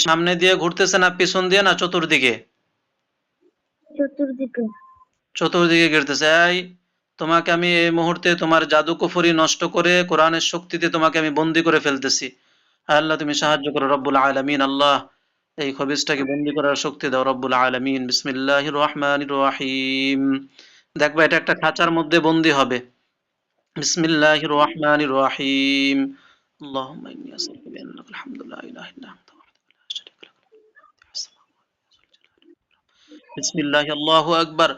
সামনে দিয়ে ঘুরতেছে না পিছন দিয়ে না চতুর্দিকে? চতুর্দিকে। চতুর্দিকে ঘুরতেছে। এই তোমাকে আমি এই মুহূর্তে তোমার জাদু কুফরি নষ্ট করে কোরআনের শক্তিতে তোমাকে আমি বন্দী করে ফেলতেছি। আল্লাহ তুমি সাহায্য করো রব্বুল আলামিন। আল্লাহ এই খবিসটাকে বন্দী করার শক্তি দাও রব্বুল আলামিন। বিসমিল্লাহির রহমানির রহিম। দেখবা এটা একটা খাঁচার মধ্যে বন্দী হবে। বিসমিল্লাহির রহমানির রহিম। আল্লাহুম্মা ইন্নী আসআলুকা বিআন্নাকাল হামদু লা ইলাহা ইল্লা আনতা ওয়াহদাকা লা শারীকা লাক বিসমিল্লাহি আল্লাহু আকবার।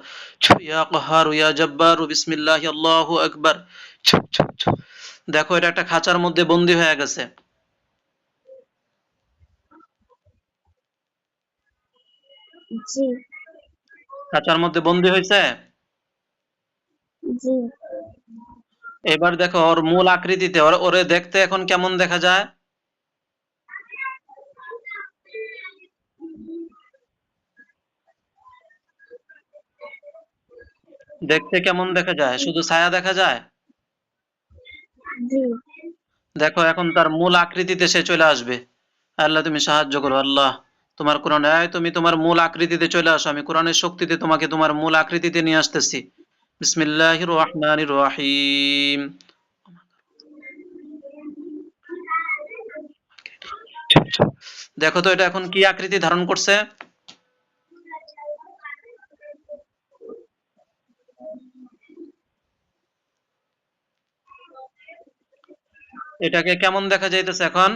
ইয়া কাহ্হারু ইয়া জাব্বারু বিসমিল্লাহি আল্লাহু আকবার। দেখো এটা একটা খাঁচার মধ্যে বন্দী হয়ে গেছে। জি। খাঁচার মধ্যে বন্দী হয়েছে। জি। এবার দেখো ওর মূল আকৃতিতে ওরে দেখতে এখন কেমন দেখা যায়? দেখতে কেমন দেখা যায়? শুধু ছায়া দেখা যায়? জি। দেখো এখন তার মূল আকৃতিতে সে চলে আসবে। আল্লাহ তুমি সাহায্য করো আল্লাহ। তোমার কোরআন তুমি তোমার মূল আকৃতিতে চলে আসো। আমি কোরআনের শক্তিতে তোমাকে তোমার মূল আকৃতিতে নিয়ে আসতেছি। বিসমিল্লাহির রহমানির রহিম। দেখো তো এটা এখন কি আকৃতি ধারণ করছে? এটাকে কেমন দেখা যাইতেছে এখন?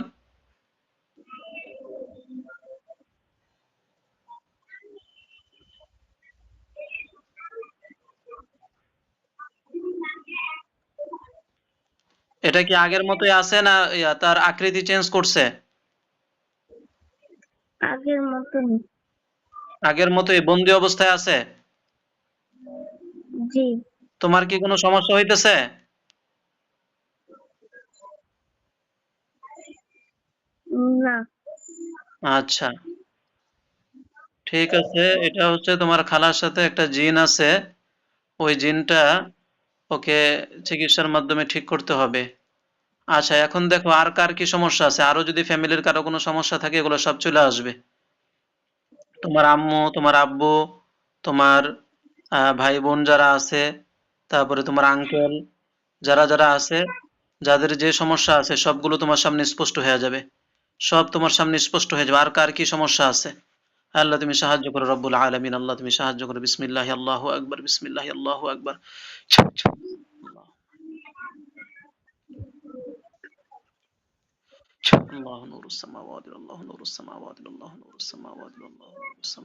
এটা কি আগের মতোই আছে না তার আকৃতি চেঞ্জ করছে? আগের মতনই। আগের মতোই বন্দি অবস্থায় আছে? জি। তোমার কি কোনো সমস্যা হইতেছে? না। আচ্ছা, ঠিক আছে। এটা হচ্ছে তোমার খালার সাথে একটা জিন আছে। ওই জিনটা ওকে চিকিৎসার মাধ্যমে ঠিক করতে হবে। আচ্ছা, এখন দেখো আর কার কি সমস্যা আছে? আরো যদি ফ্যামিলির কারো কোনো সমস্যা থাকে এগুলো সব চলে আসবে। তোমার আম্মু, তোমার আব্বু, তোমার ভাই বোন যারা আছে, তারপরে তোমার আঙ্কেল যারা আছে, যাদের যে সমস্যা আছে সবগুলো তোমার সামনে স্পষ্ট হয়ে যাবে। সব তোমার সামনে স্পষ্ট হয়ে যাবে। আর কার কি সমস্যা আছে? আল্লাহ তুমি সাহায্য করো রব্বুল আলামিন। আল্লাহ তুমি সাহায্য করো। বিসমিল্লাহি আল্লাহু আকবার। বিসমিল্লাহি আল্লাহু আকবার। আল্লাহু নূরুস সামাওয়াতি আল্লাহু নূরুস সামাওয়াতি আল্লাহু নূরুস সামাওয়াতি আল্লাহু নূরুস সামাওয়াতি